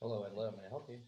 Hello, hello, may I help you?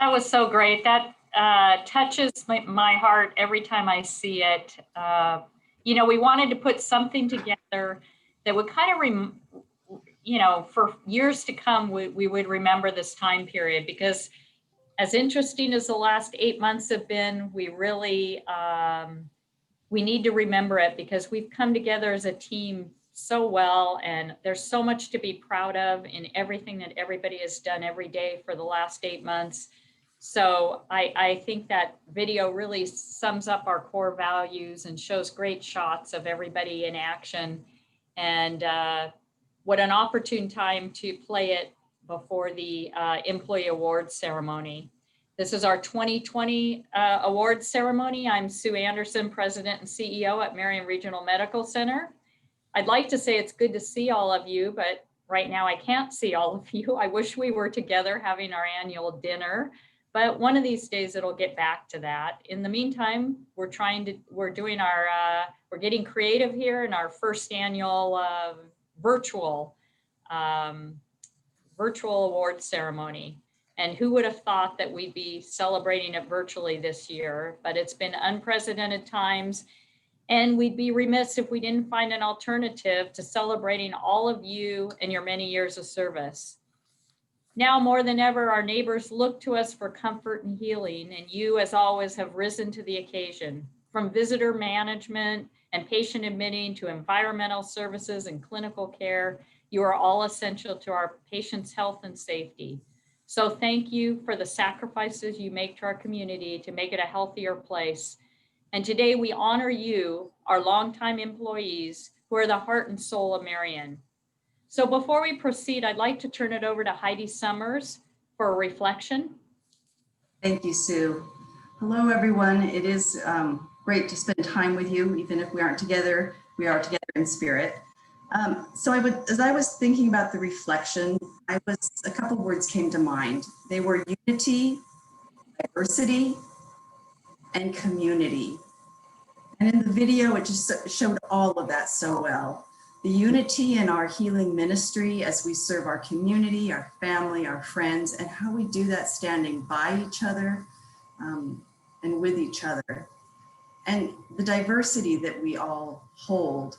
That was so great. That touches my heart every time I see it. You know, we wanted to put something together that would kind of, you know, for years to come, we would remember this time period, because as interesting as the last 8 months have been, we really, we need to remember it, because we've come together as a team so well, and there's so much to be proud of in everything that everybody has done every day for the last 8 months. So I think that video really sums up our core values and shows great shots of everybody in action. And what an opportune time to play it before the employee awards ceremony. This is our 2020 awards ceremony. I'm Sue Anderson, President and CEO at Marion Regional Medical Center. I'd like to say it's good to see all of you, but right now I can't see all of you. I wish we were together having our annual dinner, but one of these days it'll get back to that. In the meantime, we're getting creative here in our first annual virtual awards ceremony. And who would have thought that we'd be celebrating it virtually this year? But it's been unprecedented times, and we'd be remiss if we didn't find an alternative to celebrating all of you and your many years of service. Now more than ever, our neighbors look to us for comfort and healing, and you, as always, have risen to the occasion. From visitor management and patient admitting to environmental services and clinical care, you are all essential to our patients' health and safety. So thank you for the sacrifices you make to our community to make it a healthier place. And today we honor you, our longtime employees, who are the heart and soul of Marion. So before we proceed, I'd like to turn it over to Heidi Summers for a reflection. Thank you, Sue. Hello, everyone. It is great to spend time with you. Even if we aren't together, we are together in spirit. As I was thinking about the reflection, a couple words came to mind. They were unity, diversity, and community. And in the video, it just showed all of that so well. The unity in our healing ministry as we serve our community, our family, our friends, and how we do that standing by each other and with each other. And the diversity that we all hold,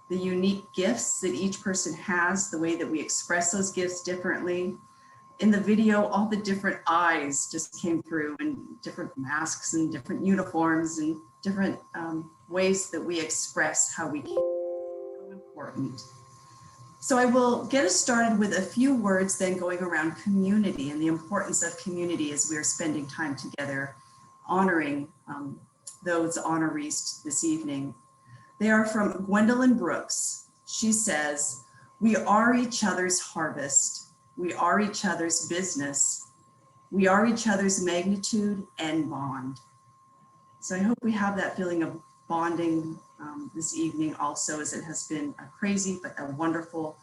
the unique gifts that each person has, the way that we express those gifts differently. In the video, all the different eyes just came through, and different masks and different uniforms and different ways that we express how we care. So important. So I will get us started with a few words then going around community and the importance of community as we are spending time together honoring those honorees this evening. They are from Gwendolyn Brooks. She says, "We are each other's harvest. We are each other's business. We are each other's magnitude and bond." So I hope we have that feeling of bonding this evening also, as it has been a crazy but a wonderful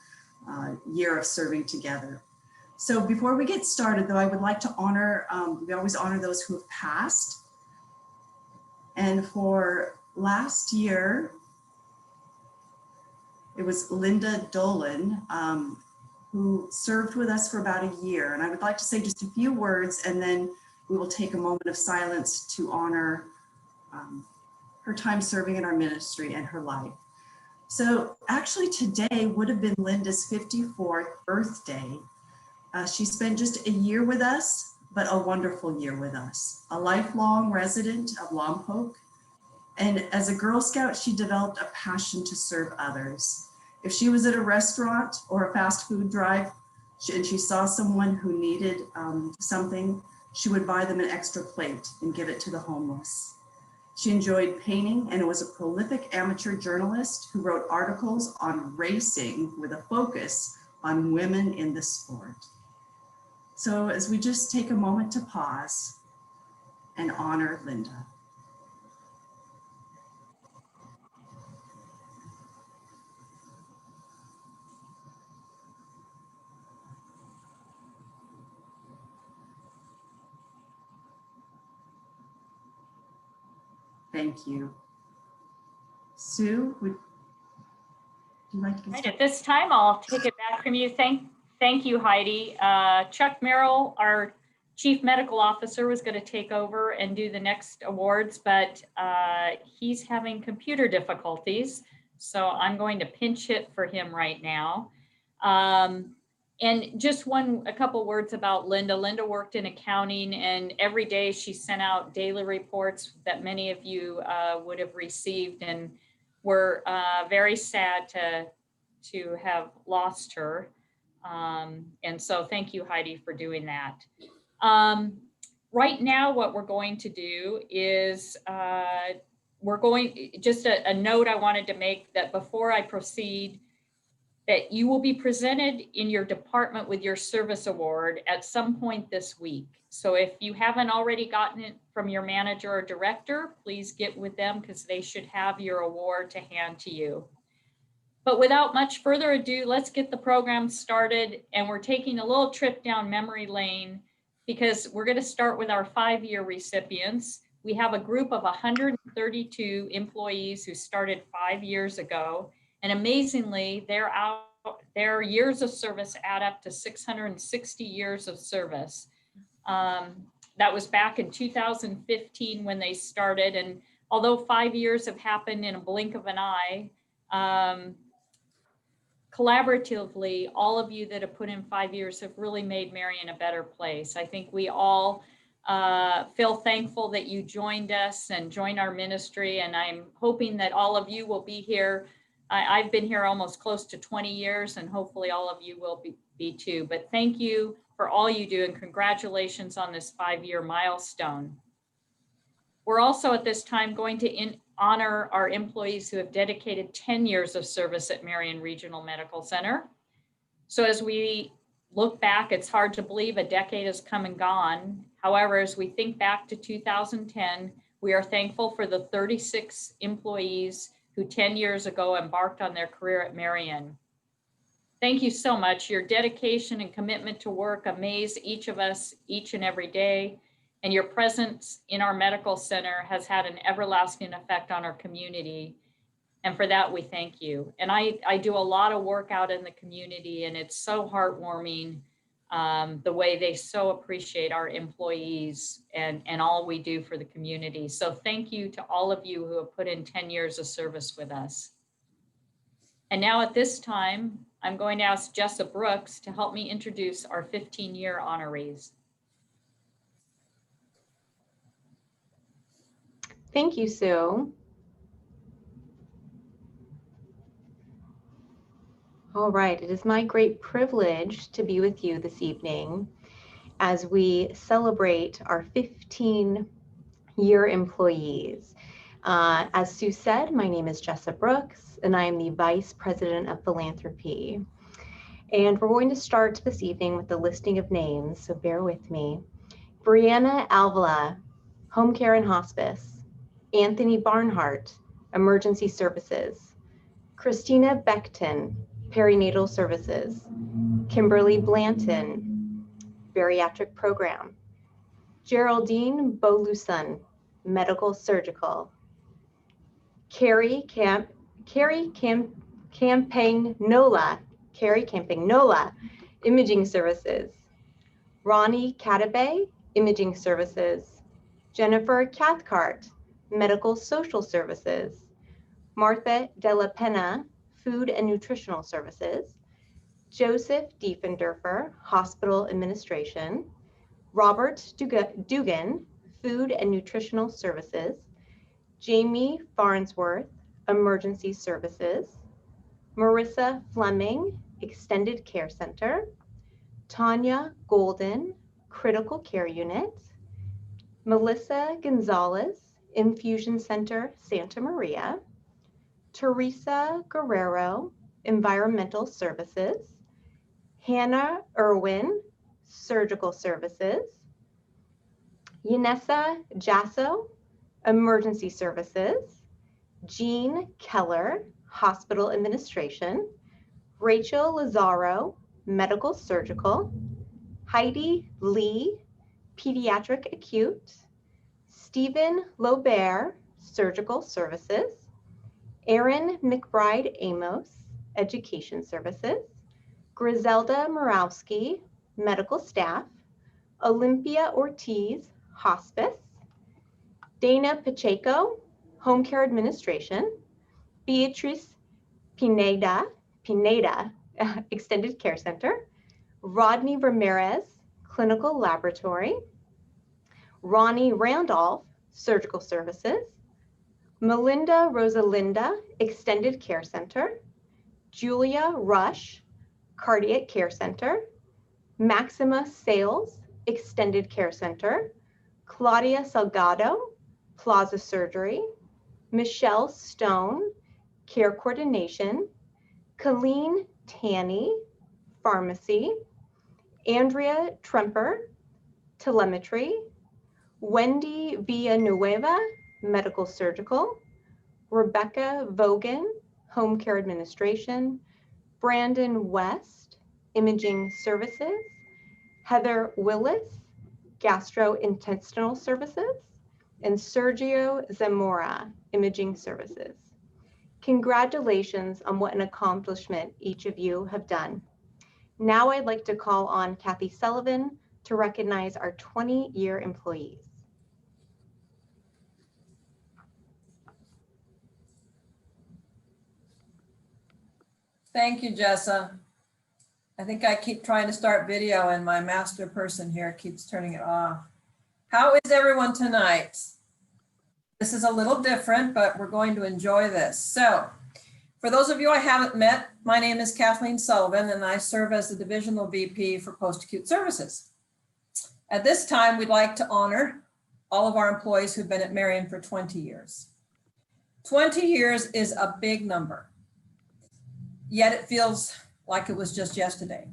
year of serving together. So before we get started though, I would like to honor, we always honor those who have passed. And for last year, it was Linda Dolan, who served with us for about a year. And I would like to say just a few words, and then we will take a moment of silence to honor her time serving in our ministry and her life. So actually today would have been Linda's 54th birthday. She spent just a year with us, but a wonderful year with us. A lifelong resident of Lompoc. And as a Girl Scout, she developed a passion to serve others. If she was at a restaurant or a fast food drive and she saw someone who needed something, she would buy them an extra plate and give it to the homeless. She enjoyed painting and was a prolific amateur journalist who wrote articles on racing with a focus on women in the sport. So as we just take a moment to pause and honor Linda. Thank you. Sue, would you like to Right, at this time, I'll take it back from you. Thank you, Heidi. Chuck Merrill, our Chief Medical Officer was going to take over and do the next awards, but he's having computer difficulties. So I'm going to pinch hit for him right now. And just a couple words about Linda. Linda worked in accounting, and every day she sent out daily reports that many of you would have received, and we're very sad to have lost her. And so thank you, Heidi, for doing that. Right now, what we're going to do is just a note I wanted to make that before I proceed, that you will be presented in your department with your service award at some point this week. So if you haven't already gotten it from your manager or director, please get with them because they should have your award to hand to you. But without much further ado, let's get the program started. And we're taking a little trip down memory lane because we're going to start with our 5-year recipients. We have a group of 132 employees who started 5 years ago. And amazingly, their years of service add up to 660 years of service. That was back in 2015 when they started. And although 5 years have happened in a blink of an eye, collaboratively, all of you that have put in 5 years have really made Marion a better place. I think we all feel thankful that you joined us and joined our ministry. And I'm hoping that all of you will be here. I've been here almost close to 20 years, and hopefully all of you will be too. But thank you for all you do, and congratulations on this 5-year milestone. We're also at this time going to honor our employees who have dedicated 10 years of service at Marion Regional Medical Center. So as we look back, it's hard to believe a decade has come and gone. However, as we think back to 2010, we are thankful for the 36 employees who 10 years ago embarked on their career at Marion. Thank you so much. Your dedication and commitment to work amaze each of us each and every day. And your presence in our medical center has had an everlasting effect on our community. And for that, we thank you. And I do a lot of work out in the community, and it's so heartwarming the way they so appreciate our employees and all we do for the community. So thank you to all of you who have put in 10 years of service with us. And now at this time, I'm going to ask Jessa Brooks to help me introduce our 15-year honorees. Thank you, Sue. All right, it is my great privilege to be with you this evening as we celebrate our 15-year employees. As Sue said, my name is Jessa Brooks, and I am the Vice President of Philanthropy. And we're going to start this evening with the listing of names, so bear with me. Brianna Alvala, Home Care and Hospice. Anthony Barnhart, Emergency Services. Christina Beckton, Perinatal Services. Kimberly Blanton, Bariatric Program. Geraldine Boluson, Medical Surgical. Carrie Campagnola, Imaging Services. Ronnie Catabay, Imaging Services. Jennifer Cathcart, Medical Social Services. Martha Della Pena, Food and Nutritional Services. Joseph Diefendorfer, Hospital Administration. Robert Dugan, Food and Nutritional Services. Jamie Farnsworth, Emergency Services. Marissa Fleming, Extended Care Center. Tanya Golden, Critical Care Unit. Melissa Gonzalez, Infusion Center, Santa Maria. Teresa Guerrero, Environmental Services. Hannah Irwin, Surgical Services. Yanessa Jasso, Emergency Services. Jean Keller, Hospital Administration. Rachel Lazaro, Medical Surgical. Heidi Lee, Pediatric Acute. Stephen Lobert, Surgical Services. Erin McBride Amos, Education Services. Griselda Morawski, Medical Staff. Olympia Ortiz, Hospice, Dana Pacheco, Home Care Administration, Beatrice Pineda, Extended Care Center, Rodney Ramirez, Clinical Laboratory, Ronnie Randolph, Surgical Services, Melinda Rosalinda, Extended Care Center, Julia Rush, Cardiac Care Center, Maxima Sales, Extended Care Center, Claudia Salgado, Plaza Surgery, Michelle Stone, Care Coordination, Colleen Tanny, Pharmacy, Andrea Tremper, Telemetry, Wendy Villanueva, Medical Surgical, Rebecca Vogan, Home Care Administration, Brandon West, Imaging Services, Heather Willis, Gastrointestinal Services, and Sergio Zamora, Imaging Services. Congratulations on what an accomplishment each of you have done. Now I'd like to call on Kathy Sullivan to recognize our 20-year employees. Thank you, Jessa. I think I keep trying to start video and my master person here keeps turning it off. How is everyone tonight? This is a little different, but we're going to enjoy this. So for those of you I haven't met, my name is Kathleen Sullivan and I serve as the Divisional VP for Post-Acute Services. At this time, we'd like to honor all of our employees who've been at Marion for 20 years. 20 years is a big number, yet it feels like it was just yesterday.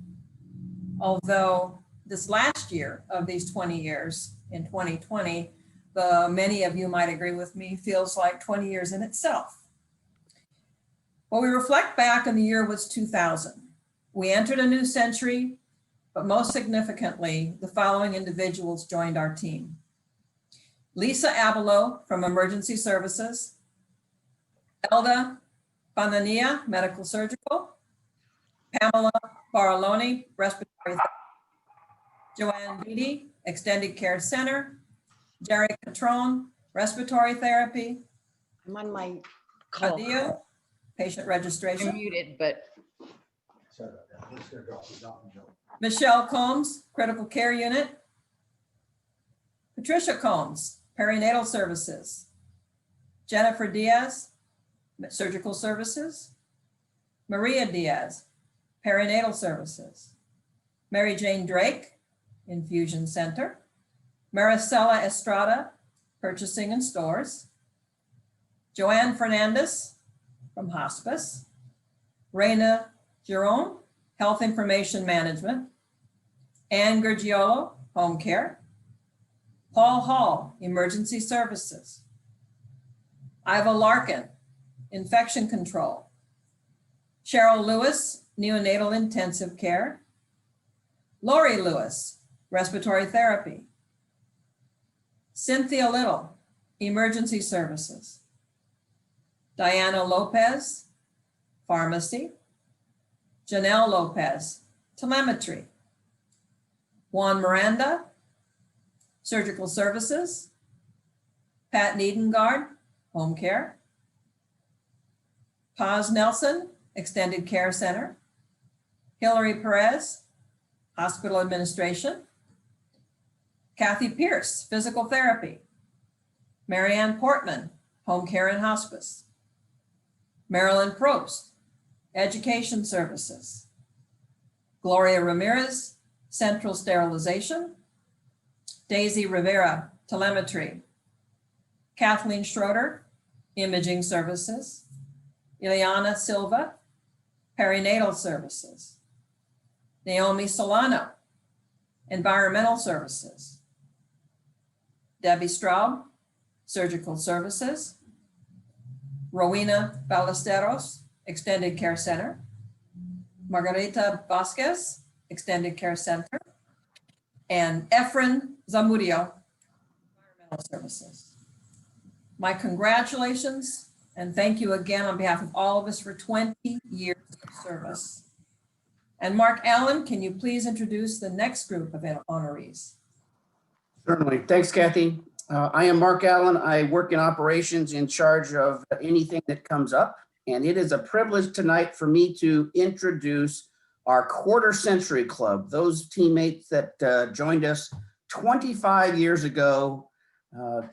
Although this last year of these 20 years in 2020, many of you might agree with me, feels like 20 years in itself. When we reflect back and the year was 2000, we entered a new century, but most significantly, the following individuals joined our team. Lisa Abelo from Emergency Services, Elda Banania, Medical Surgical, Pamela Baraloni, Respiratory Therapy, Joanne Beatty, Extended Care Center, Jerry Catron, Respiratory Therapy, I'm on my call. Adio, Patient I'm Registration, muted, but Michelle Combs, Critical Care Unit, Patricia Combs, Perinatal Services, Jennifer Diaz, Surgical Services, Maria Diaz, Perinatal Services, Mary Jane Drake, Infusion Center, Maricela Estrada, Purchasing and Stores, Joanne Fernandez from Hospice, Reina Giron, Health Information Management, Ann Gurgiolo, Home Care, Paul Hall, Emergency Services, Iva Larkin, Infection Control, Cheryl Lewis, Neonatal Intensive Care, Lori Lewis, Respiratory Therapy, Cynthia Little, Emergency Services, Diana Lopez, Pharmacy, Janelle Lopez, Telemetry, Juan Miranda, Surgical Services, Pat Niedengard, Home Care, Paz Nelson, Extended Care Center, Hillary Perez, Hospital Administration, Kathy Pierce, Physical Therapy, Marianne Portman, Home Care and Hospice, Marilyn Probst, Education Services, Gloria Ramirez, Central Sterilization, Daisy Rivera, Telemetry, Kathleen Schroeder, Imaging Services, Ileana Silva, Perinatal Services, Naomi Solano, Environmental Services, Debbie Straub, Surgical Services, Rowena Ballesteros, Extended Care Center, Margarita Vasquez, Extended Care Center, and Efren Zamudio, Environmental Services. My congratulations and thank you again on behalf of all of us for 20 years of service. And Mark Allen, can you please introduce the next group of honorees? Certainly. Thanks, Kathy. I am Mark Allen. I work in operations in charge of anything that comes up. And it is a privilege tonight for me to introduce our Quarter Century Club, those teammates that joined us 25 years ago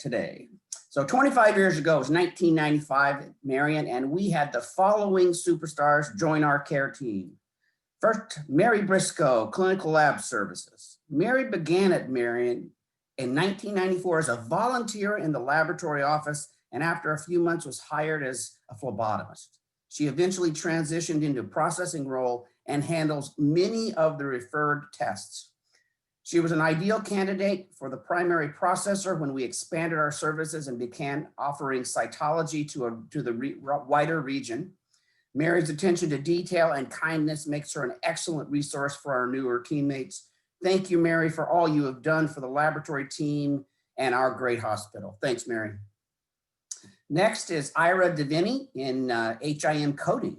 today. So 25 years ago, it was 1995 at Marion, and we had the following superstars join our care team. First, Mary Briscoe, Clinical Lab Services. Mary began at Marion in 1994 as a volunteer in the laboratory office, and after a few months was hired as a phlebotomist. She eventually transitioned into a processing role and handles many of the referred tests. She was an ideal candidate for the primary processor when we expanded our services and began offering cytology to the wider region. Mary's attention to detail and kindness makes her an excellent resource for our newer teammates. Thank you, Mary, for all you have done for the laboratory team and our great hospital. Thanks, Mary. Next is Ira Devini in HIM coding.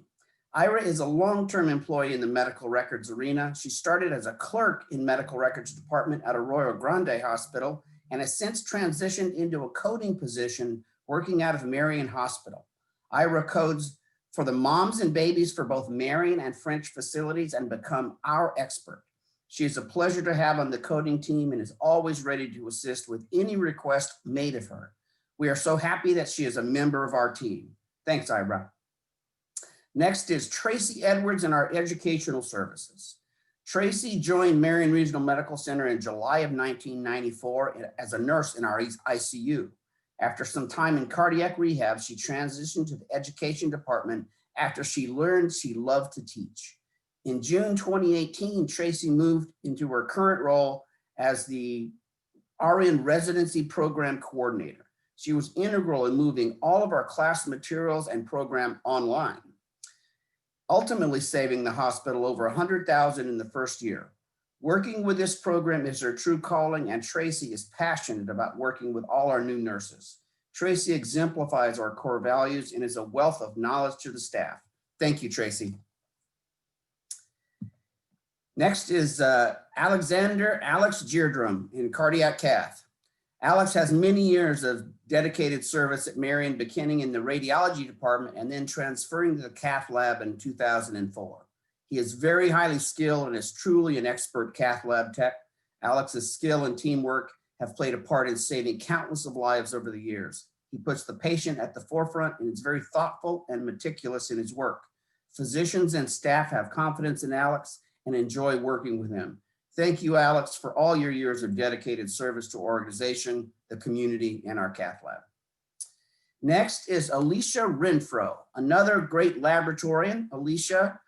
Ira is a long-term employee in the medical records arena. She started as a clerk in medical records department at Arroyo Grande Hospital and has since transitioned into a coding position working out of Marion Hospital. Ira codes for the moms and babies for both Marion and French facilities and become our expert. She is a pleasure to have on the coding team and is always ready to assist with any request made of her. We are so happy that she is a member of our team. Thanks, Ira. Next is Tracy Edwards in our educational services. Tracy joined Marion Regional Medical Center in July of 1994 as a nurse in our ICU. After some time in cardiac rehab, she transitioned to the education department after she learned she loved to teach. In June 2018, Tracy moved into her current role as the RN Residency Program Coordinator. She was integral in moving all of our class materials and program online, ultimately saving the hospital over $100,000 in the first year. Working with this program is her true calling, and Tracy is passionate about working with all our new nurses. Tracy exemplifies our core values and is a wealth of knowledge to the staff. Thank you, Tracy. Next is Alex Gierdrum in cardiac cath. Alex has many years of dedicated service at Marion, beginning in the radiology department and then transferring to the cath lab in 2004. He is very highly skilled and is truly an expert cath lab tech. Alex's skill and teamwork have played a part in saving countless of lives over the years. He puts the patient at the forefront and is very thoughtful and meticulous in his work. Physicians and staff have confidence in Alex and enjoy working with him. Thank you, Alex, for all your years of dedicated service to our organization, the community, and our cath lab. Next is Alicia Renfro, another great laboratorian. Alicia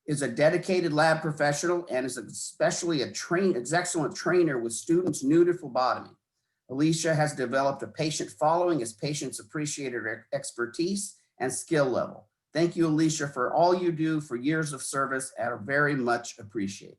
is a dedicated lab professional and is especially an excellent trainer with students new to phlebotomy. Alicia has developed a patient following as patients appreciate her expertise and skill level. Thank you, Alicia, for all you do for years of service and are very much appreciated.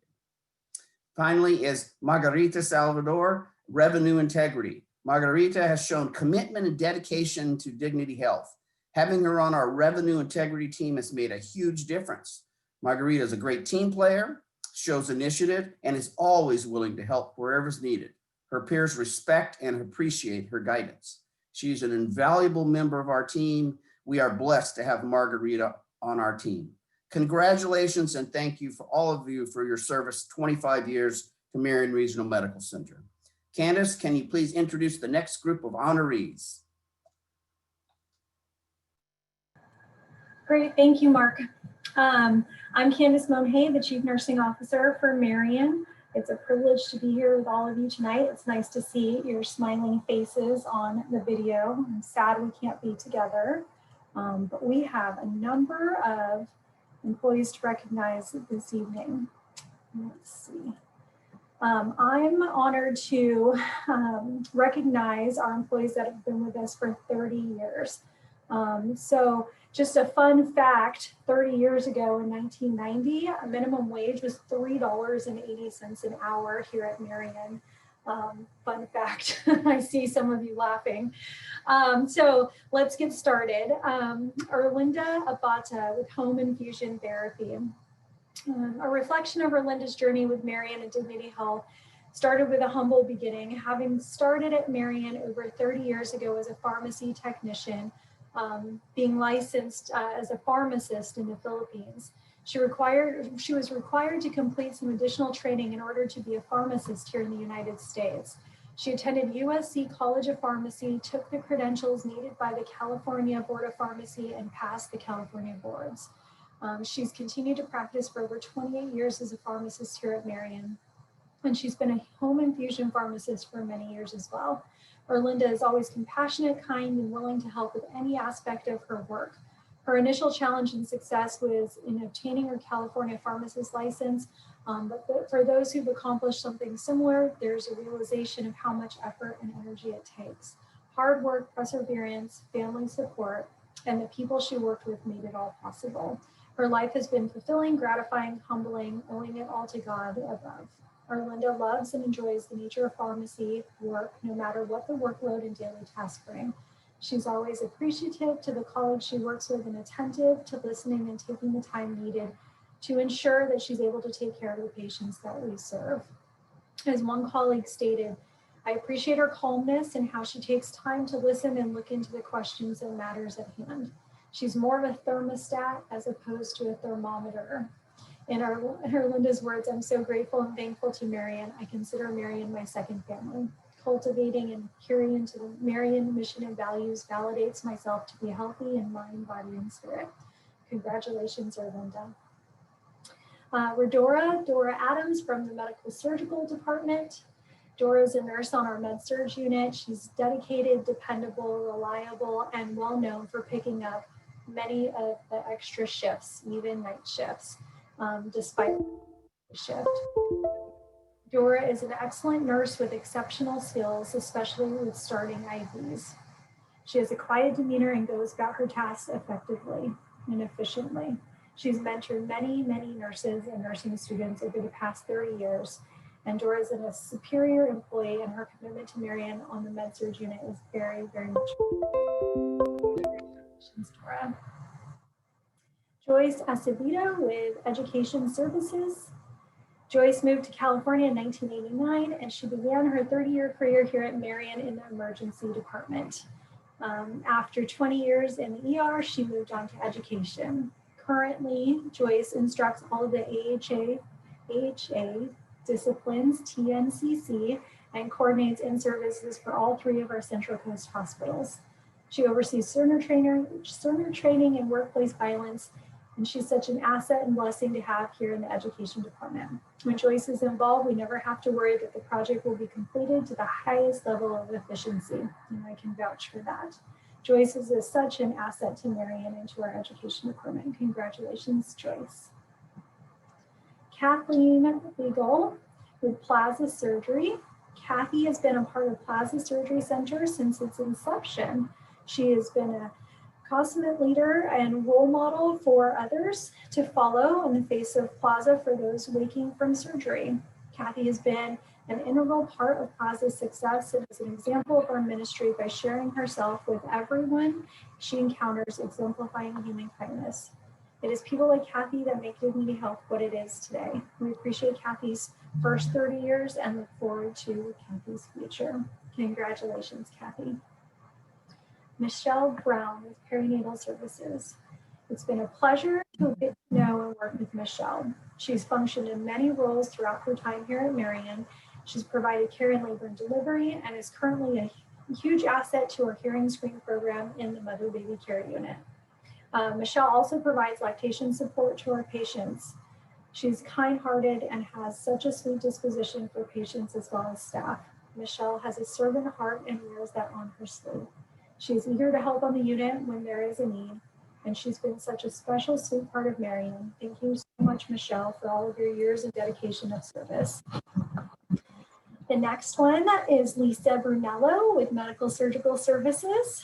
Finally is Margarita Salvador, Revenue Integrity. Margarita has shown commitment and dedication to Dignity Health. Having her on our Revenue Integrity team has made a huge difference. Margarita is a great team player, shows initiative, and is always willing to help wherever is needed. Her peers respect and appreciate her guidance. She's an invaluable member of our team. We are blessed to have Margarita on our team. Congratulations and thank you for all of you for your service 25 years to Marion Regional Medical Center. Candace, can you please introduce the next group of honorees? Great, thank you, Mark. I'm Candace Monhay, the Chief Nursing Officer for Marion. It's a privilege to be here with all of you tonight. It's nice to see your smiling faces on the video. I'm sad we can't be together, but we have a number of employees to recognize this evening. Let's see. I'm honored to recognize our employees that have been with us for 30 years. So just a fun fact, 30 years ago in 1990, a minimum wage was $3.80 an hour here at Marion. Fun fact, I see some of you laughing. So let's get started. Erlinda Abata with Home Infusion Therapy. A reflection of Erlinda's journey with Marion and Dignity Health Started with a humble beginning, having started at Marion over 30 years ago as a pharmacy technician, being licensed as a pharmacist in the Philippines. She was required to complete some additional training in order to be a pharmacist here in the United States. She attended USC College of Pharmacy, took the credentials needed by the California Board of Pharmacy, and passed the California boards. She's continued to practice for over 28 years as a pharmacist here at Marion, and she's been a home infusion pharmacist for many years as well. Erlinda is always compassionate, kind, and willing to help with any aspect of her work. Her initial challenge and success was in obtaining her California pharmacist license, but for those who've accomplished something similar, there's a realization of how much effort and energy it takes. Hard work, perseverance, family support, and the people she worked with made it all possible. Her life has been fulfilling, gratifying, humbling, owing it all to God above. Erlinda loves and enjoys the nature of pharmacy work, no matter what the workload and daily tasks bring. She's always appreciative to the colleagues she works with and attentive to listening and taking the time needed to ensure that she's able to take care of the patients that we serve. As one colleague stated, I appreciate her calmness and how she takes time to listen and look into the questions and matters at hand. She's more of a thermostat as opposed to a thermometer. In Erlinda's words, I'm so grateful and thankful to Marion. I consider Marion my second family. Cultivating and adhering into the Marion mission and values validates myself to be healthy in mind, body, and spirit. Congratulations, Erlinda. We're Dora Adams from the Medical Surgical Department. Dora is a nurse on our Med-Surg unit. She's dedicated, dependable, reliable, and well known for picking up many of the extra shifts, even night shifts, despite the shift. Dora is an excellent nurse with exceptional skills, especially with starting IVs. She has a quiet demeanor and goes about her tasks effectively and efficiently. She's mentored many nurses and nursing students over the past 30 years, and Dora is a superior employee, and her commitment to Marion on the Med-Surg unit is very much. Congratulations, Dora. Joyce Acevedo with Education Services. Joyce moved to California in 1989, and she began her 30-year career here at Marion in the emergency department. After 20 years in the ER, she moved on to education. Currently, Joyce instructs all of the AHA disciplines, TNCC, and coordinates in-services for all 3 of our Central Coast hospitals. She oversees Cerner training and workplace violence, and she's such an asset and blessing to have here in the education department. When Joyce is involved, we never have to worry that the project will be completed to the highest level of efficiency, and I can vouch for that. Joyce is such an asset to Marion and to our education department. Congratulations, Joyce. Kathleen Legal with Plaza Surgery. Kathy has been a part of Plaza Surgery Center since its inception. She has been a consummate leader and role model for others to follow in the face of Plaza for those waking from surgery. Kathy has been an integral part of Plaza's success and is an example of our ministry by sharing herself with everyone she encounters, exemplifying human kindness. It is people like Kathy that make Dignity Health what it is today. We appreciate Kathy's first 30 years and look forward to Kathy's future. Congratulations, Kathy. Michelle Brown with Perinatal Services. It's been a pleasure to get to know and work with Michelle. She's functioned in many roles throughout her time here at Marion. She's provided care in labor and delivery and is currently a huge asset to our hearing screen program in the Mother Baby Care Unit. Michelle also provides lactation support to our patients. She's kind-hearted and has such a sweet disposition for patients as well as staff. Michelle has a servant heart and wears that on her sleeve. She's eager to help on the unit when there is a need, and she's been such a special, sweet part of Marion. Thank you so much, Michelle, for all of your years of dedication of service. The next one is Lisa Brunello with Medical Surgical Services.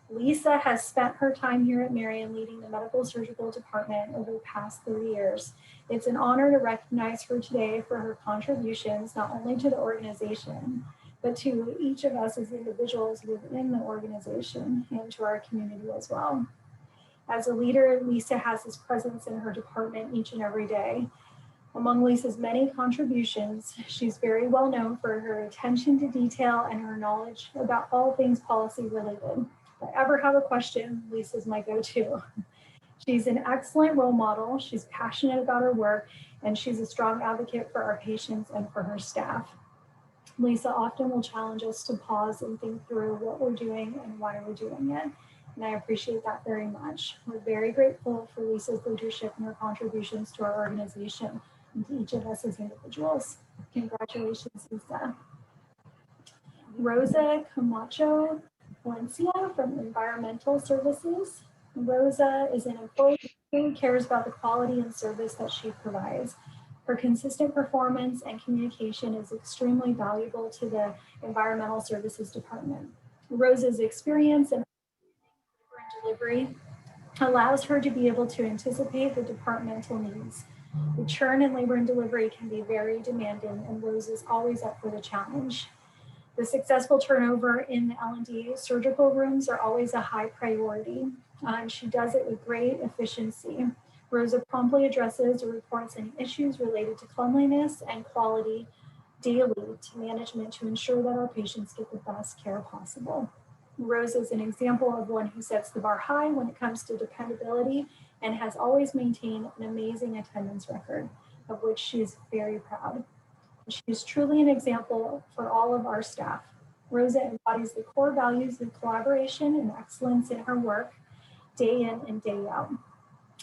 Lisa has spent her time here at Marion leading the Medical Surgical Department over the past 30 years. It's an honor to recognize her today for her contributions, not only to the organization, but to each of us as individuals within the organization and to our community as well. As a leader, Lisa has this presence in her department each and every day. Among Lisa's many contributions, she's very well known for her attention to detail and her knowledge about all things policy related. If I ever have a question, Lisa's my go-to. She's an excellent role model. She's passionate about her work, and she's a strong advocate for our patients and for her staff. Lisa often will challenge us to pause and think through what we're doing and why we're doing it. And I appreciate that very much. We're very grateful for Lisa's leadership and her contributions to our organization and to each of us as individuals. Congratulations, Lisa. Rosa Camacho Valencia from Environmental Services. Rosa is an employee who cares about the quality and service that she provides. Her consistent performance and communication is extremely valuable to the Environmental Services Department. Rosa's experience in delivery allows her to be able to anticipate the departmental needs. The churn in labor and delivery can be very demanding, and Rosa is always up for the challenge. The successful turnover in the L&D surgical rooms are always a high priority. She does it with great efficiency. Rosa promptly addresses or reports any issues related to cleanliness and quality daily to management to ensure that our patients get the best care possible. Rosa is an example of one who sets the bar high when it comes to dependability and has always maintained an amazing attendance record, of which she is very proud. She is truly an example for all of our staff. Rosa embodies the core values of collaboration and excellence in her work, day in and day out.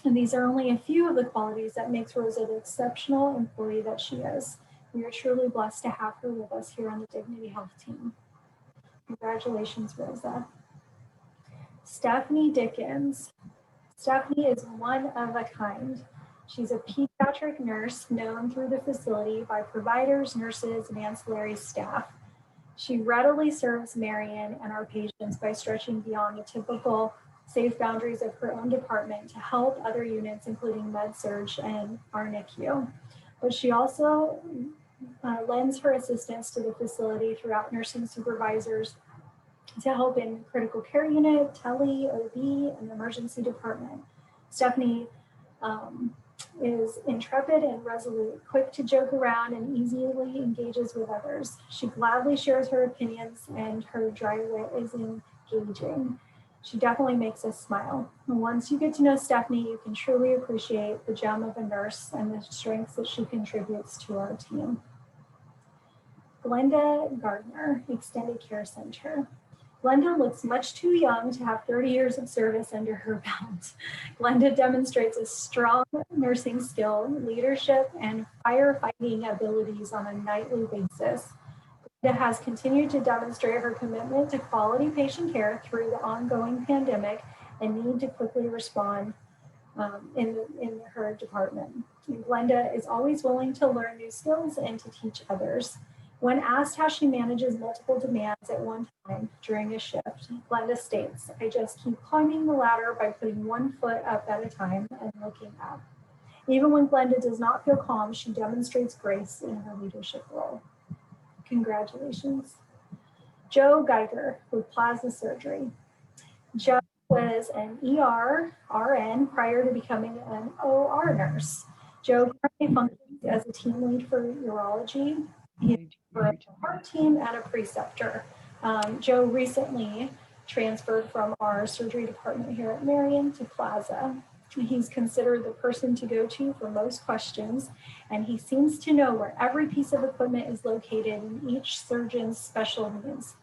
And these are only a few of the qualities that makes Rosa the exceptional employee that she is. We are truly blessed to have her with us here on the Dignity Health team. Congratulations, Rosa. Stephanie Dickens. Stephanie is one of a kind. She's a pediatric nurse known through the facility by providers, nurses, and ancillary staff. She readily serves Marion and our patients by stretching beyond the typical safe boundaries of her own department to help other units, including Med-Surg and our NICU. But she also lends her assistance to the facility throughout nursing supervisors to help in critical care unit, tele, OB, and the emergency department. Stephanie is intrepid and resolute, quick to joke around, and easily engages with others. She gladly shares her opinions, and her dry wit is engaging. She definitely makes us smile. And once you get to know Stephanie, you can truly appreciate the gem of a nurse and the strengths that she contributes to our team. Glenda Gardner, Extended Care Center. Glenda looks much too young to have 30 years of service under her belt. Glenda demonstrates a strong nursing skill, leadership, and firefighting abilities on a nightly basis. Glenda has continued to demonstrate her commitment to quality patient care through the ongoing pandemic and need to quickly respond in her department. And Glenda is always willing to learn new skills and to teach others. When asked how she manages multiple demands at one time during a shift, Glenda states, "I just keep climbing the ladder by putting one foot up at a time and looking up." Even when Glenda does not feel calm, she demonstrates grace in her leadership role. Congratulations. Joe Geiger with plasma surgery. Joe was an ER RN prior to becoming an OR nurse. Joe currently functions as a team lead for urology. He is for a heart team and a preceptor. Joe recently transferred from our surgery department here at Marion to Plaza. He's considered the person to go to for most questions, and he seems to know where every piece of equipment is located in each surgeon's special needs.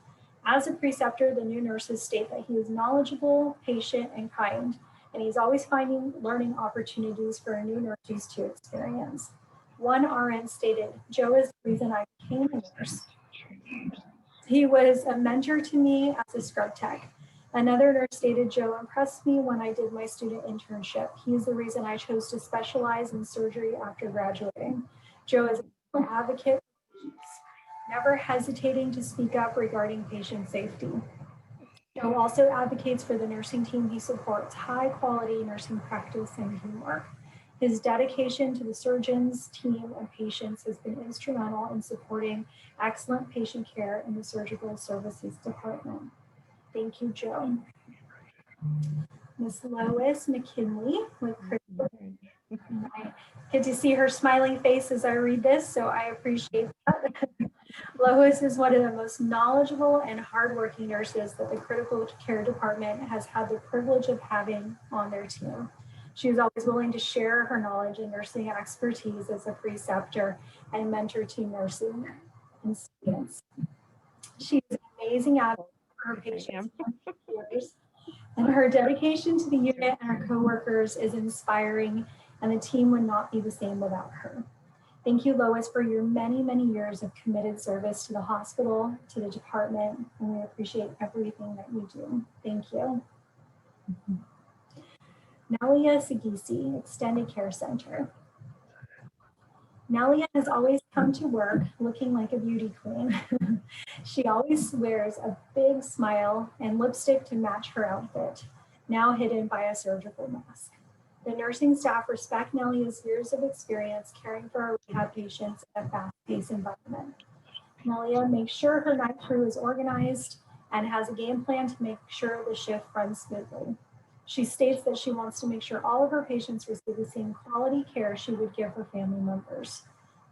As a preceptor, the new nurses state that he is knowledgeable, patient, and kind, and he's always finding learning opportunities for new nurses to experience. One RN stated, "Joe is the reason I became a nurse. He was a mentor to me as a scrub tech." Another nurse stated, "Joe impressed me when I did my student internship. He is the reason I chose to specialize in surgery after graduating." Joe is an advocate for patients, never hesitating to speak up regarding patient safety. Joe also advocates for the nursing team he supports, high quality nursing practice and teamwork. His dedication to the surgeons, team, and patients has been instrumental in supporting excellent patient care in the surgical services department. Thank you, Joe. Ms. Lois McKinley with Critical get to see her smiling face as I read this, so I appreciate that. Lois is one of the most knowledgeable and hardworking nurses that the critical care department has had the privilege of having on their team. She was always willing to share her knowledge and nursing expertise as a preceptor and mentor to nursing and students. She is an amazing advocate for her patients and caregivers, and her dedication to the unit and her coworkers is inspiring, and the team would not be the same without her. Thank you, Lois, for your many, many years of committed service to the hospital, to the department, and we appreciate everything that you do. Thank you. Nalia Sagisi, Extended Care Center. Nalia has always come to work looking like a beauty queen. She always wears a big smile and lipstick to match her outfit, now hidden by a surgical mask. The nursing staff respect Nalia's years of experience caring for our rehab patients in a fast-paced environment. Nalia makes sure her night crew is organized and has a game plan to make sure the shift runs smoothly. She states that she wants to make sure all of her patients receive the same quality care she would give her family members.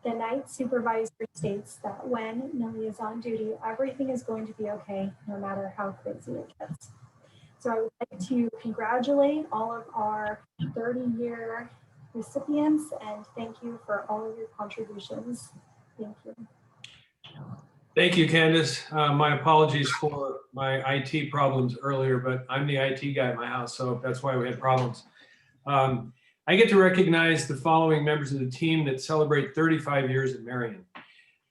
The night supervisor states that when Nalia is on duty, everything is going to be okay, no matter how crazy it gets. So I would like to congratulate all of our 30-year recipients and thank you for all of your contributions. Thank you. Thank you, Candace. My apologies for my IT problems earlier, but I'm the IT guy at my house, so that's why we had problems. I get to recognize the following members of the team that celebrate 35 years at Marion.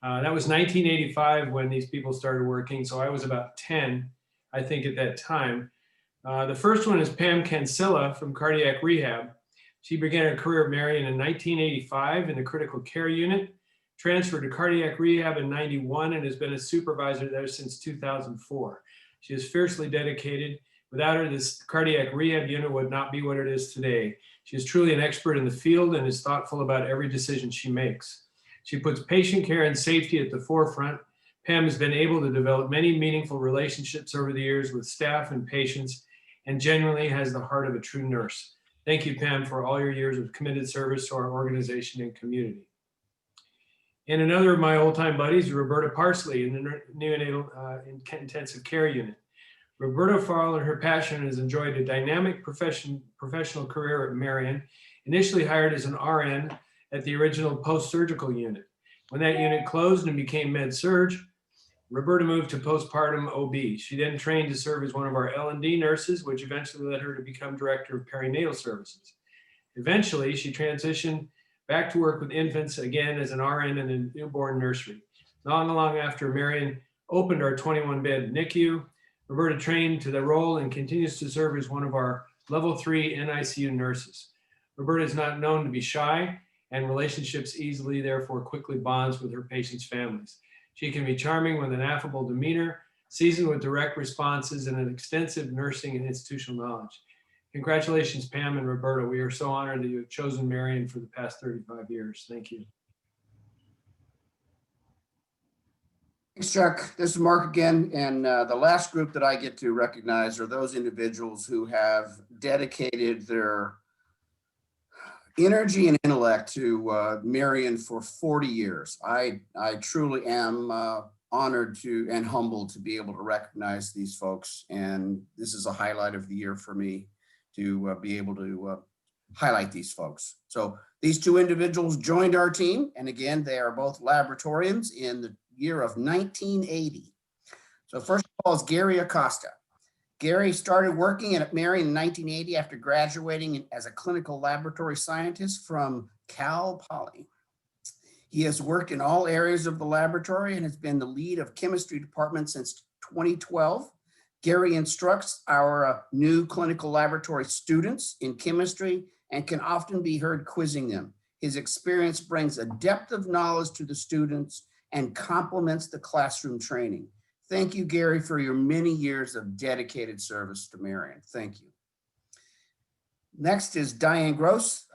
That was 1985 when these people started working, so I was about 10, I think, at that time. The first one is Pam Cancilla from Cardiac Rehab. She began her career at Marion in 1985 in the critical care unit, transferred to cardiac rehab in 91, and has been a supervisor there since 2004. She is fiercely dedicated. Without her, this cardiac rehab unit would not be what it is today. She is truly an expert in the field and is thoughtful about every decision she makes. She puts patient care and safety at the forefront. Pam has been able to develop many meaningful relationships over the years with staff and patients, and genuinely has the heart of a true nurse. Thank you, Pam, for all your years of committed service to our organization and community. And another of my old-time buddies, Roberta Parsley in the neonatal intensive care unit. Roberta, for all of her passion, has enjoyed a dynamic professional career at Marion, initially hired as an RN at the original post-surgical unit. When that unit closed and became med-surg, Roberta moved to postpartum OB. She then trained to serve as one of our L&D nurses, which eventually led her to become director of perinatal services. Eventually, she transitioned back to work with infants again as an RN in a newborn nursery. Not long after Marion opened our 21-bed NICU, Roberta trained to the role and continues to serve as one of our level 3 NICU nurses. Roberta is not known to be shy, and relationships easily, therefore quickly bonds with her patients' families. She can be charming with an affable demeanor, seasoned with direct responses, and an extensive nursing and institutional knowledge. Congratulations, Pam and Roberta. We are so honored that you have chosen Marion for the past 35 years. Thank you. Thanks, Chuck. This is Mark again. And the last group that I get to recognize are those individuals who have dedicated their energy and intellect to Marion for 40 years. I truly am honored to and humbled to be able to recognize these folks. And this is a highlight of the year for me to be able to highlight these folks. So these two individuals joined our team. And again, they are both laboratorians in the year of 1980. So first of all is Gary Acosta. Gary started working at Marion in 1980 after graduating as a clinical laboratory scientist from Cal Poly. He has worked in all areas of the laboratory and has been the lead of chemistry department since 2012. Gary instructs our new clinical laboratory students in chemistry and can often be heard quizzing them. His experience brings a depth of knowledge to the students and complements the classroom training. Thank you, Gary, for your many years of dedicated service to Marion. Thank you. Next is Diane Gross,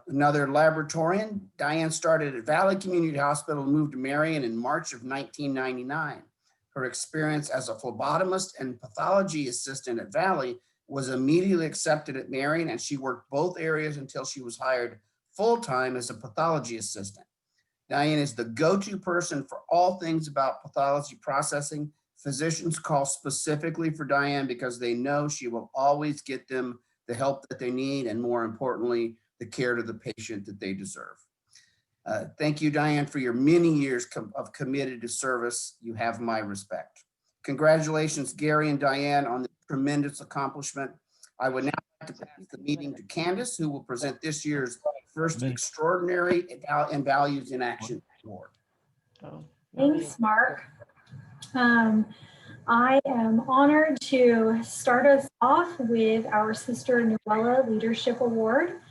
another laboratorian. Diane started at Valley Community Hospital and moved to Marion in March of 1999. Her experience as a phlebotomist and pathology assistant at Valley was immediately accepted at Marion, and she worked both areas until she was hired full-time as a pathology assistant. Diane is the go-to person for all things about pathology processing. Physicians call specifically for Diane because they know she will always get them the help that they need, and more importantly, the care to the patient that they deserve. Thank you, Diane, for your many years of committed service. You have my respect. Congratulations, Gary and Diane, on the tremendous accomplishment. I would now like to pass the meeting to Candace, who will present this year's first Extraordinary and Values in Action Award. Thanks, Mark. I am honored to start us off with our Sister Noella Leadership Award.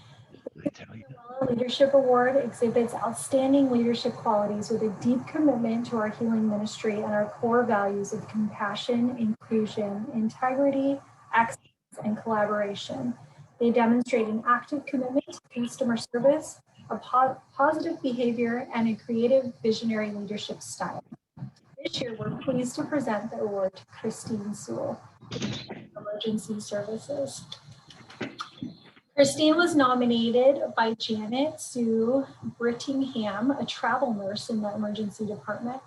The Noella Leadership Award exhibits outstanding leadership qualities with a deep commitment to our healing ministry and our core values of compassion, inclusion, integrity, excellence, and collaboration. They demonstrate an active commitment to customer service, a positive behavior, and a creative visionary leadership style. This year, we're pleased to present the award to Christine Sewell, Emergency Services. Christine was nominated by Janet Sue Brittingham, a travel nurse in the emergency department.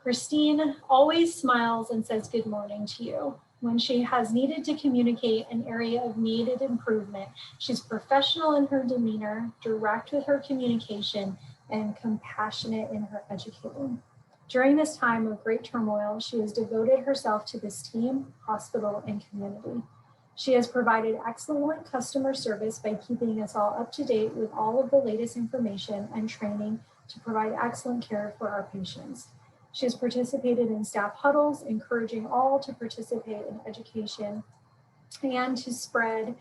Christine always smiles and says good morning to you. When she has needed to communicate an area of needed improvement, she's professional in her demeanor, direct with her communication, and compassionate in her educating. During this time of great turmoil, she has devoted herself to this team, hospital, and community. She has provided excellent customer service by keeping us all up to date with all of the latest information and training to provide excellent care for our patients. She has participated in staff huddles, encouraging all to participate in education and to spread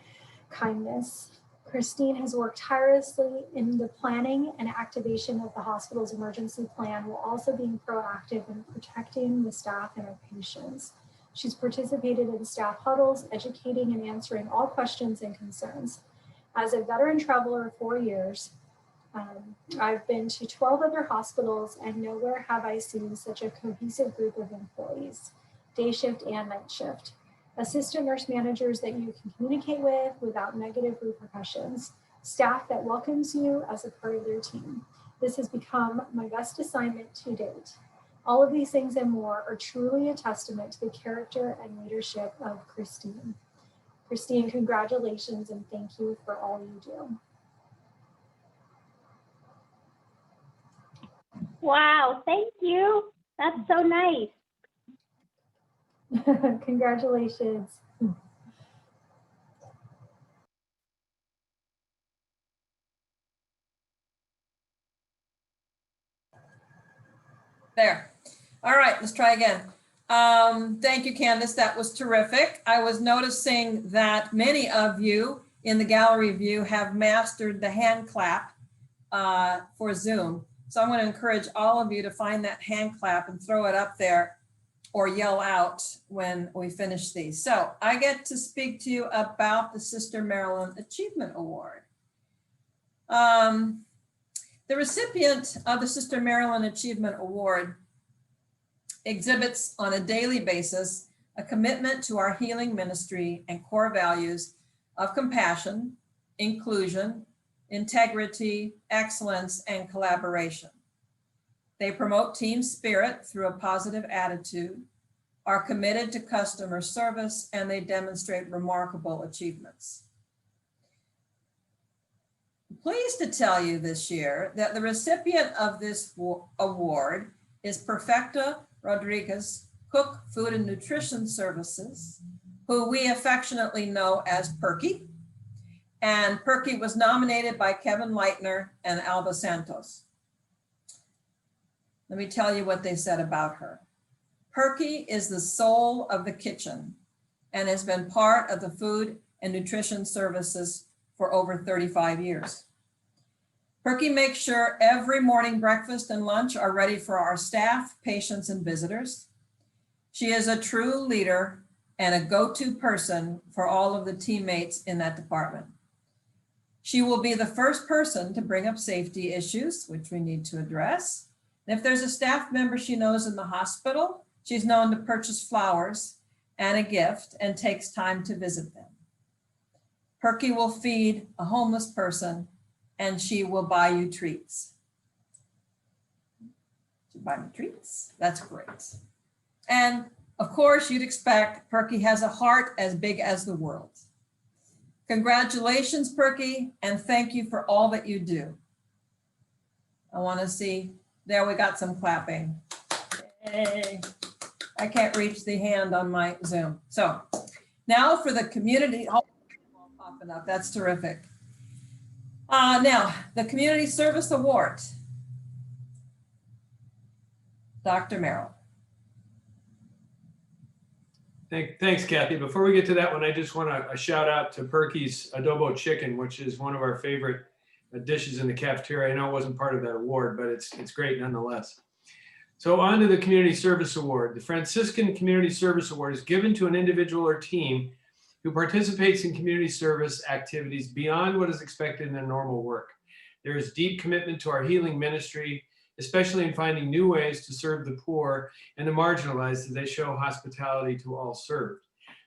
kindness. Christine has worked tirelessly in the planning and activation of the hospital's emergency plan, while also being proactive in protecting the staff and our patients. She's participated in staff huddles, educating and answering all questions and concerns. As a veteran traveler of 4 years, I've been to 12 other hospitals, and nowhere have I seen such a cohesive group of employees, day shift and night shift. Assistant nurse managers that you can communicate with without negative repercussions, staff that welcomes you as a part of their team. This has become my best assignment to date. All of these things and more are truly a testament to the character and leadership of Christine. Christine, congratulations and thank you for all you do. Wow, thank you. That's so nice. Congratulations. There. All right, let's try again. Thank you, Candace. That was terrific. I was noticing that many of you in the gallery view have mastered the hand clap for Zoom. So I'm going to encourage all of you to find that hand clap and throw it up there or yell out when we finish these. So I get to speak to you about the Sister Marilyn Achievement Award. The recipient of the Sister Marilyn Achievement Award exhibits on a daily basis a commitment to our healing ministry and core values of compassion, inclusion, integrity, excellence, and collaboration. They promote team spirit through a positive attitude, are committed to customer service, and they demonstrate remarkable achievements. I'm pleased to tell you this year that the recipient of this award is Perfecta Rodriguez, Cook Food and Nutrition Services, who we affectionately know as Perky. And Perky was nominated by Kevin Leitner and Alba Santos. Let me tell you what they said about her. Perky is the soul of the kitchen and has been part of the food and nutrition services for over 35 years. Perky makes sure every morning breakfast and lunch are ready for our staff, patients, and visitors. She is a true leader and a go-to person for all of the teammates in that department. She will be the first person to bring up safety issues, which we need to address. And if there's a staff member she knows in the hospital, she's known to purchase flowers and a gift and takes time to visit them. Perky will feed a homeless person and she will buy you treats. She buy me treats. That's great. And of course, you'd expect Perky has a heart as big as the world. Congratulations, Perky, and thank you for all that you do. I want to see, there we got some clapping. Yay. I can't reach the hand on my Zoom. So now for the community, oh, popping up, that's terrific. Now, the Community Service Award. Dr. Merrill. Thanks, Kathy. Before we get to that one, I just want to shout out to Perky's adobo chicken, which is one of our favorite dishes in the cafeteria. I know it wasn't part of that award, but it's great nonetheless. So on to the Community Service Award. The Franciscan Community Service Award is given to an individual or team who participates in community service activities beyond what is expected in their normal work. There is deep commitment to our healing ministry, especially in finding new ways to serve the poor and the marginalized as they show hospitality to all served.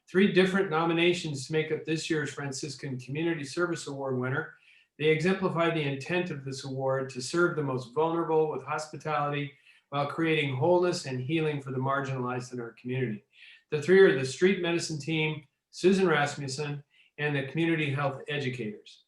3 different nominations make up this year's Franciscan Community Service Award winner. They exemplify the intent of this award to serve the most vulnerable with hospitality while creating wholeness and healing for the marginalized in our community. The 3 are the Street Medicine Team, Susan Rasmussen, and the Community Health Educators.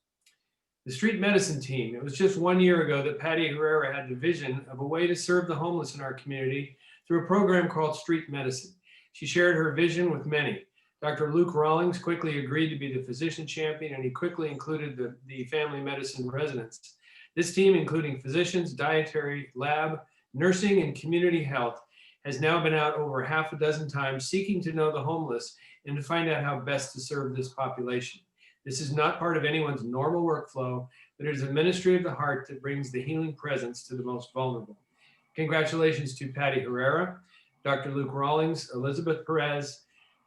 The Street Medicine Team, it was just 1 year ago that Patty Herrera had the vision of a way to serve the homeless in our community through a program called Street Medicine. She shared her vision with many. Dr. Luke Rawlings quickly agreed to be the physician champion, and he quickly included the family medicine residents. This team, including physicians, dietary, lab, nursing, and community health, has now been out over half a dozen times seeking to know the homeless and to find out how best to serve this population. This is not part of anyone's normal workflow, but it is a ministry of the heart that brings the healing presence to the most vulnerable. Congratulations to Patty Herrera, Dr. Luke Rawlings, Elizabeth Perez,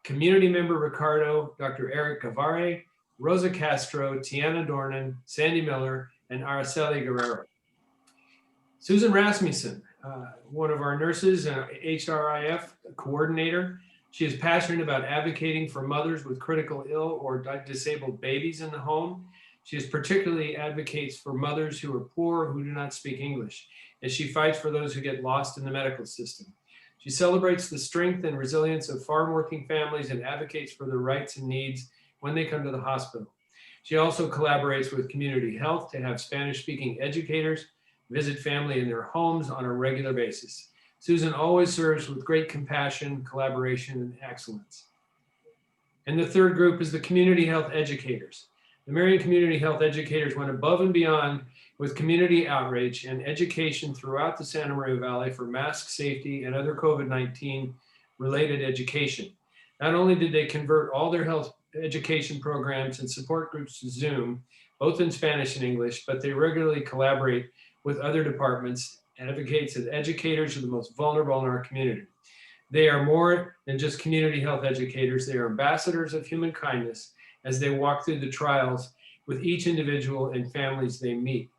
community member Ricardo, Dr. Eric Cavare, Rosa Castro, Tiana Dornan, Sandy Miller, and Araceli Guerrero. Susan Rasmussen, one of our nurses and HRIF coordinator. She is passionate about advocating for mothers with critical ill or disabled babies in the home. She particularly advocates for mothers who are poor, who do not speak English, as she fights for those who get lost in the medical system. She celebrates the strength and resilience of farm-working families and advocates for their rights and needs when they come to the hospital. She also collaborates with Community Health to have Spanish-speaking educators visit family in their homes on a regular basis. Susan always serves with great compassion, collaboration, and excellence. And the 3rd group is the Community Health Educators. The Marion Community Health Educators went above and beyond with community outreach and education throughout the Santa Maria Valley for mask safety and other COVID-19 related education. Not only did they convert all their health education programs and support groups to Zoom, both in Spanish and English, but they regularly collaborate with other departments and advocates as educators of the most vulnerable in our community. They are more than just community health educators. They are ambassadors of human kindness as they walk through the trials with each individual and families they meet.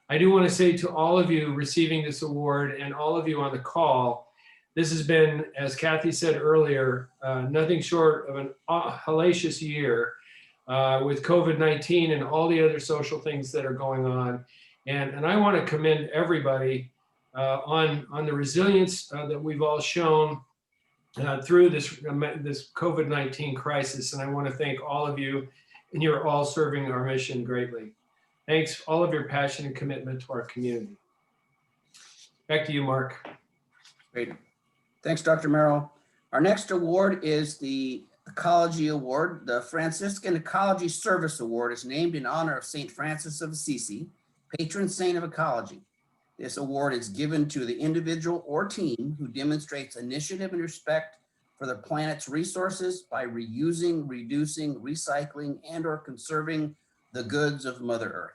I do want to say to all of you receiving this award and all of you on the call, this has been, as Kathy said earlier, nothing short of an hellacious year with COVID-19 and all the other social things that are going on. And I want to commend everybody on the resilience that we've all shown through this COVID-19 crisis. And I want to thank all of you, and you're all serving our mission greatly. Thanks, all of your passion and commitment to our community. Back to you, Mark. Great. Thanks, Dr. Merrill. Our next award is the Ecology Award. The Franciscan Ecology Service Award is named in honor of St. Francis of Assisi, patron saint of ecology. This award is given to the individual or team who demonstrates initiative and respect for the planet's resources by reusing, reducing, recycling, and/or conserving the goods of Mother Earth.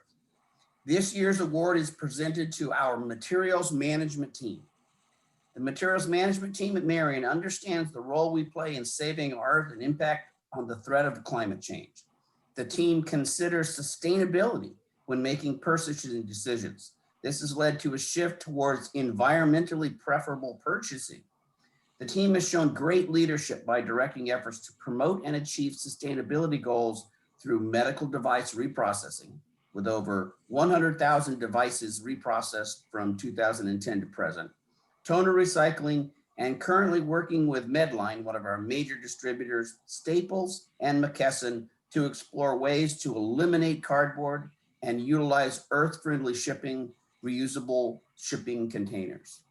This year's award is presented to our materials management team. The materials management team at Marion understands the role we play in saving our Earth and impact on the threat of climate change. The team considers sustainability when making purchasing decisions. This has led to a shift towards environmentally preferable purchasing. The team has shown great leadership by directing efforts to promote and achieve sustainability goals through medical device reprocessing, with over 100,000 devices reprocessed from 2010 to present. Toner Recycling, and currently working with Medline, one of our major distributors, Staples and McKesson, to explore ways to eliminate cardboard and utilize earth-friendly shipping, reusable shipping containers.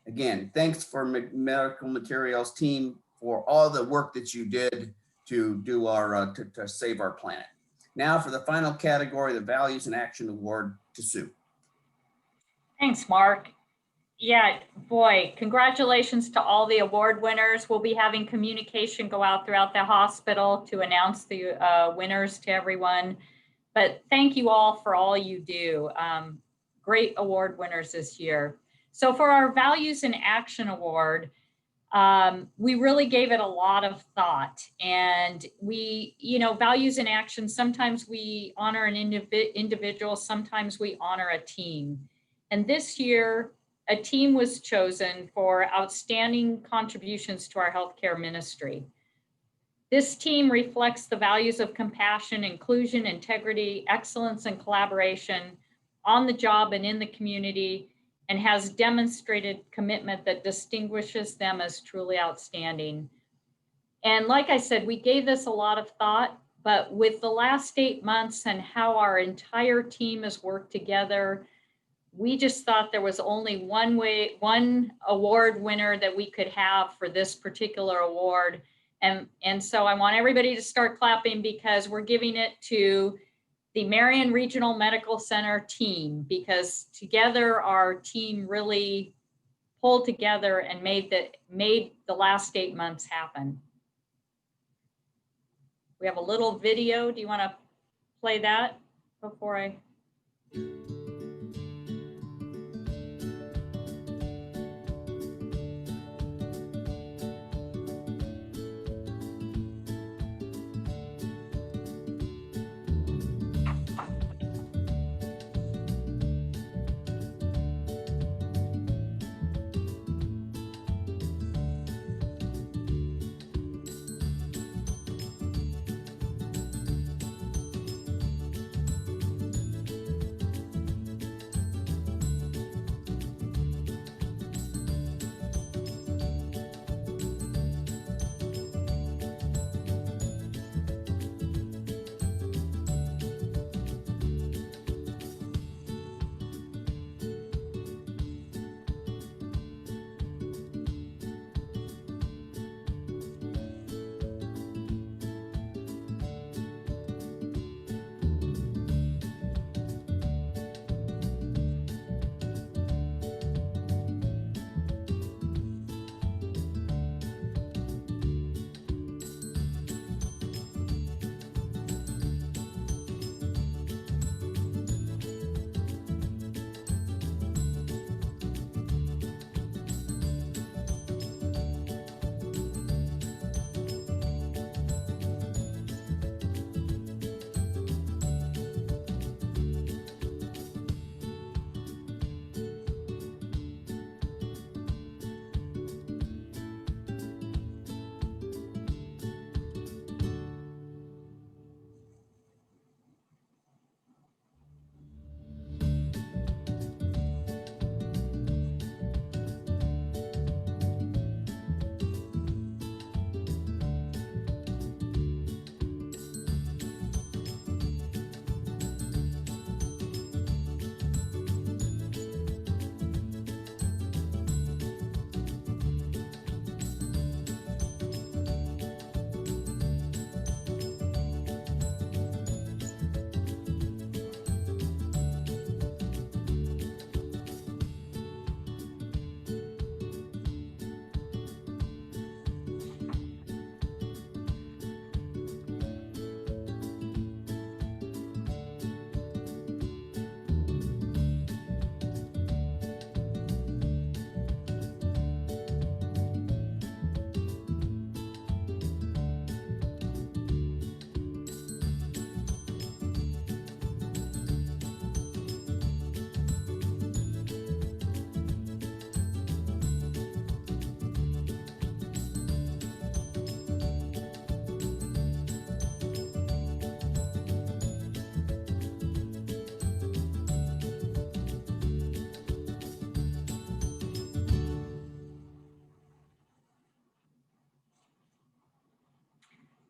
Again, thanks for Medical Materials team for all the work that you did to do our to save our planet. Now for the final category, the Values in Action Award, to Sue. Thanks, Mark. Yeah, boy, congratulations to all the award winners. We'll be having communication go out throughout the hospital to announce the winners to everyone. But thank you all for all you do. Great award winners this year. So for our Values in Action Award, we really gave it a lot of thought, and we, values in action, sometimes we honor an individual, sometimes we honor a team. And this year, a team was chosen for outstanding contributions to our healthcare ministry. This team reflects the values of compassion, inclusion, integrity, excellence, and collaboration on the job and in the community, and has demonstrated commitment that distinguishes them as truly outstanding. And like I said, we gave this a lot of thought, but with the last 8 months and how our entire team has worked together, we just thought there was only one award winner that we could have for this particular award. And so I want everybody to start clapping, because we're giving it to the Marion Regional Medical Center team, because together our team really pulled together and made the last 8 months happen. We have a little video. Do you want to play that before I?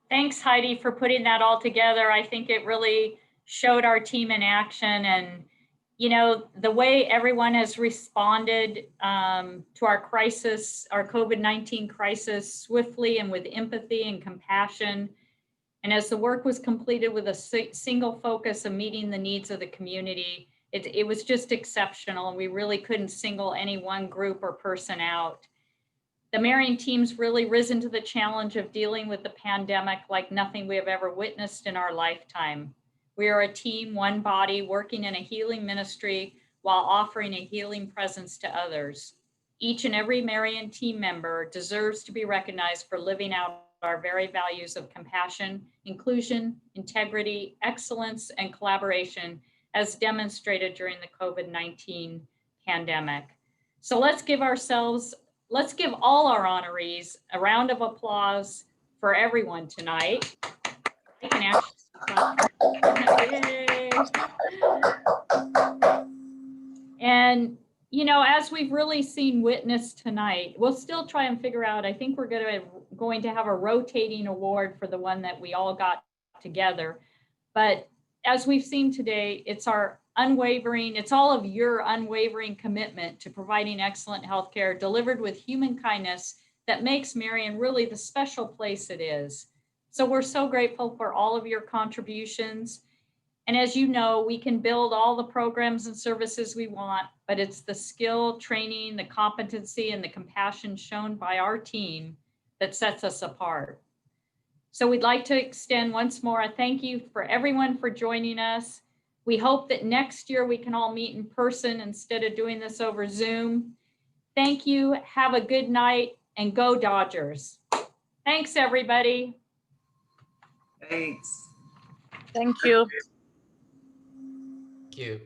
Thanks, Heidi, for putting that all together. I think it really showed our team in action, and you know, the way everyone has responded to our crisis, our COVID-19 crisis, swiftly and with empathy and compassion. And as the work was completed with a single focus of meeting the needs of the community, it was just exceptional. And we really couldn't single any one group or person out. The Marion team's really risen to the challenge of dealing with the pandemic like nothing we have ever witnessed in our lifetime. We are a team, one body, working in a healing ministry while offering a healing presence to others. Each and every Marion team member deserves to be recognized for living out our very values of compassion, inclusion, integrity, excellence, and collaboration as demonstrated during the COVID-19 pandemic. So let's give all our honorees a round of applause for everyone tonight. They can actually and you know, as we've really seen witness tonight, we'll still try and figure out, I think we're going to have a rotating award for the one that we all got together. But as we've seen today, it's all of your unwavering commitment to providing excellent healthcare delivered with human kindness that makes Marion really the special place it is. So we're so grateful for all of your contributions. And as you know, we can build all the programs and services we want, but it's the skill, training, the competency, and the compassion shown by our team that sets us apart. So we'd like to extend once more a thank you for everyone for joining us. We hope that next year we can all meet in person instead of doing this over Zoom. Thank you, have a good night, and go Dodgers. Thanks, everybody. Thanks. Thank you. Thank you.